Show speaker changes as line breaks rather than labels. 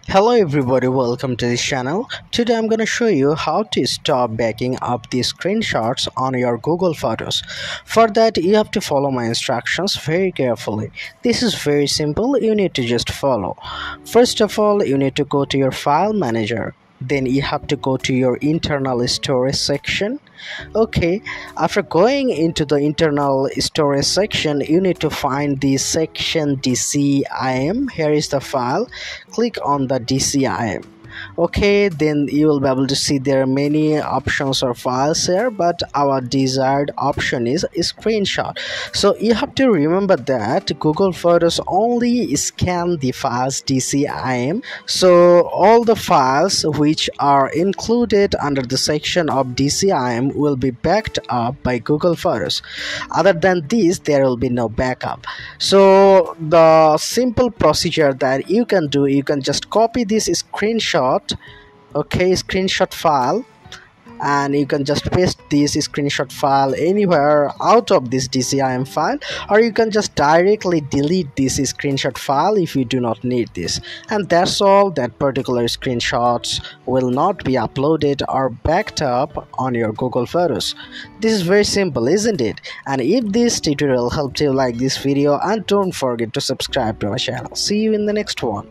Hello everybody, welcome to this channel. Today I'm going to show you how to stop backing up the screenshots on your Google Photos. For that you have to follow my instructions very carefully. This is very simple, you need to just follow. First of all, you need to go to your file manager. Then you have to go to your internal storage section. Okay, after going into the internal storage section, you need to find the section DCIM. Here is the file. Click on the DCIM. Okay, then you will be able to see there are many options or files here, but our desired option is a screenshot. So you have to remember that Google Photos only scan the files DCIM. So all the files which are included under the section of DCIM will be backed up by Google Photos. Other than this, there will be no backup. So the simple procedure that you can do, you can just copy this screenshot, okay, screenshot file, and you can just paste this screenshot file anywhere out of this DCIM file, or you can just directly delete this screenshot file if you do not need this. And that's all. That particular screenshots will not be uploaded or backed up on your Google Photos. This is very simple, isn't it? And if this tutorial helped you, like this video and don't forget to subscribe to my channel. See you in the next one.